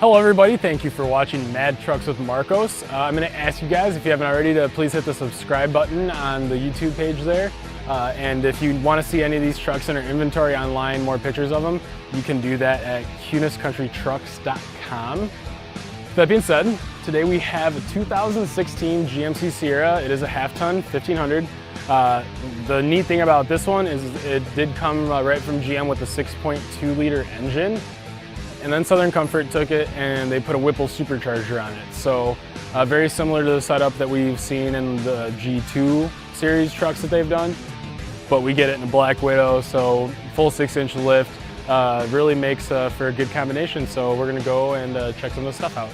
Hello everybody, thank you for watching Mad Trucks with Marcos. I'm going to ask you guys, if you haven't already, to please hit the subscribe button on the YouTube page there. And if you want to see any of these trucks in our inventory online, more pictures of them, you can do that at cuniscountrytrucks.com. That being said, today we have a 2016 GMC Sierra. It is a half-ton, 1500. The neat thing about this one is it did come right from GM with a 6.2 liter engine. And then Southern Comfort took it and they put a Whipple Supercharger on it. So very similar to the setup that we've seen in the G2 series trucks that they've done. But we get it in a Black Widow, so full 6-inch lift. Really makes for a good combination. So we're gonna go and check some of the stuff out.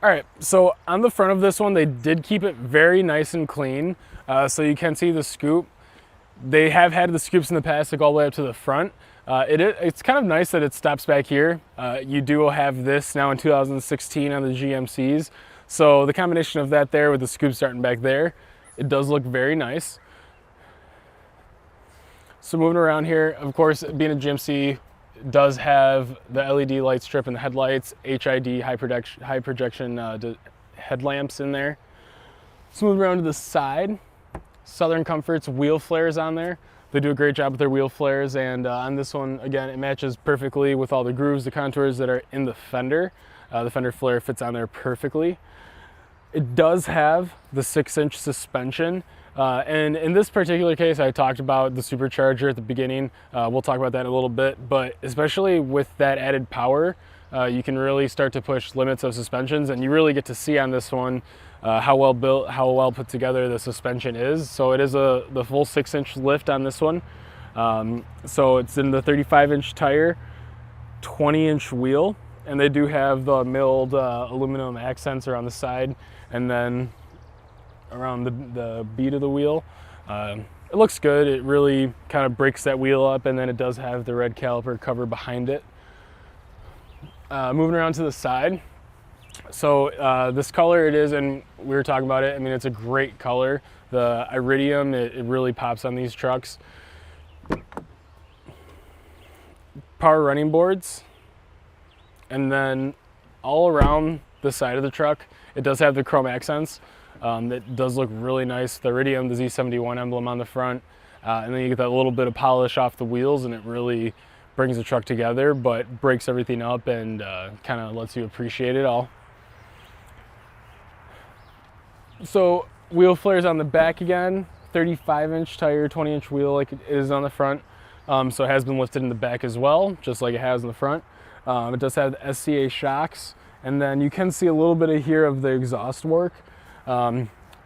All right, so on the front of this one, they did keep it very nice and clean. So you can see the scoop. They have had the scoops in the past that go all the way up to the front. It's kind of nice that it stops back here. You do have this now in 2016 on the GMCs. So the combination of that there with the scoop starting back there, it does look very nice. So moving around here, of course, being a GMC, does have the LED light strip in the headlights, HID, high projection headlamps in there. So moving around to the side, Southern Comfort's wheel flares on there. They do a great job with their wheel flares, and on this one, again, it matches perfectly with all the grooves, the contours that are in the fender. The fender flare fits on there perfectly. It does have the 6-inch suspension. And in this particular case, I talked about the supercharger at the beginning. We'll talk about that in a little bit, but especially with that added power, you can really start to push limits of suspensions, and you really get to see on this one how well built, how well put together the suspension is. So it is the full 6-inch lift on this one. So it's in the 35-inch tire, 20-inch wheel, and they do have the milled aluminum accents around the side, and then around the bead of the wheel. It looks good. It really kind of breaks that wheel up, and then it does have the red caliper cover behind it. Moving around to the side. So this color it is, and we were talking about it, I mean, it's a great color. The iridium, it really pops on these trucks. Power running boards. And then all around the side of the truck, it does have the chrome accents. That does look really nice. The iridium, the Z71 emblem on the front, and then you get that little bit of polish off the wheels, and it really brings the truck together, but breaks everything up and kind of lets you appreciate it all. So wheel flares on the back again, 35-inch tire, 20-inch wheel like it is on the front. So it has been lifted in the back as well, just like it has in the front. It does have the SCA shocks, and then you can see a little bit of here of the exhaust work.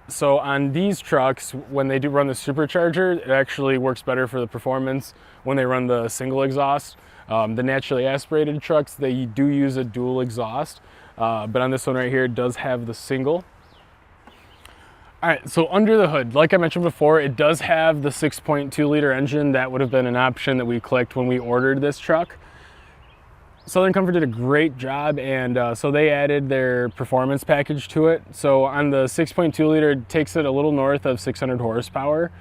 So on these trucks, when they do run the supercharger, it actually works better for the performance when they run the single exhaust. The naturally aspirated trucks, they do use a dual exhaust, but on this one right here, it does have the single. All right, so under the hood, like I mentioned before, it does have the 6.2 liter engine. That would have been an option that we clicked when we ordered this truck. Southern Comfort did a great job, and so they added their performance package to it. So on the 6.2 liter, it takes it a little north of 600 horsepower,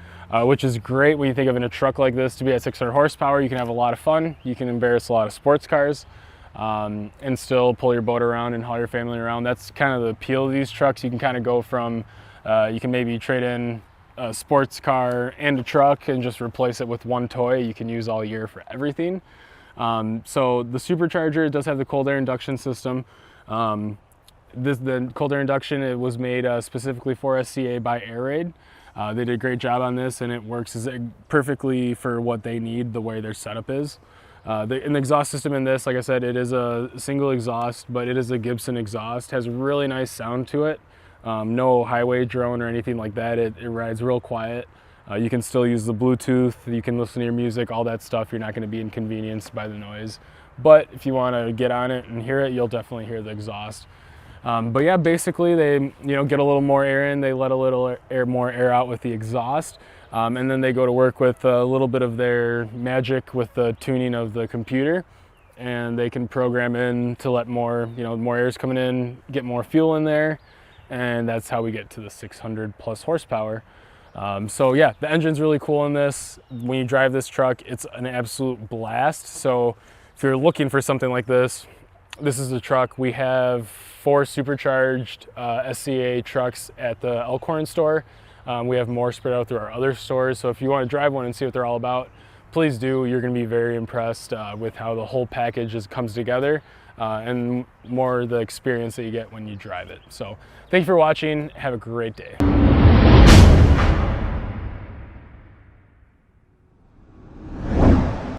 which is great when you think of in a truck like this. To be at 600 horsepower, you can have a lot of fun. You can embarrass a lot of sports cars and still pull your boat around and haul your family around. That's kind of the appeal of these trucks. You can kind of go from, you can maybe trade in a sports car and a truck and just replace it with one toy you can use all year for everything. So the supercharger does have the cold air induction system. The cold air induction, it was made specifically for SCA by Air Raid. They did a great job on this, and it works perfectly for what they need, the way their setup is. The exhaust system in this, like I said, it is a single exhaust, but it is a Gibson exhaust. It has a really nice sound to it. No highway drone or anything like that. It rides real quiet. You can still use the Bluetooth, you can listen to your music, all that stuff. You're not going to be inconvenienced by the noise. but if you want to get on it and hear it, you'll definitely hear the exhaust. But yeah, basically they get a little more air in, they let a little more air out with the exhaust, and then they go to work with a little bit of their magic with the tuning of the computer, and they can program in to let more more air is coming in, get more fuel in there, and that's how we get to the 600 plus horsepower. So yeah, the engine's really cool in this. When you drive this truck, it's an absolute blast. So if you're looking for something like this, this is the truck. We have 4 supercharged SCA trucks at the Elkhorn store. We have more spread out through our other stores. So if you want to drive one and see what they're all about, please do. You're going to be very impressed with how the whole package comes together, and more the experience that you get when you drive it. So thank you for watching. Have a great day.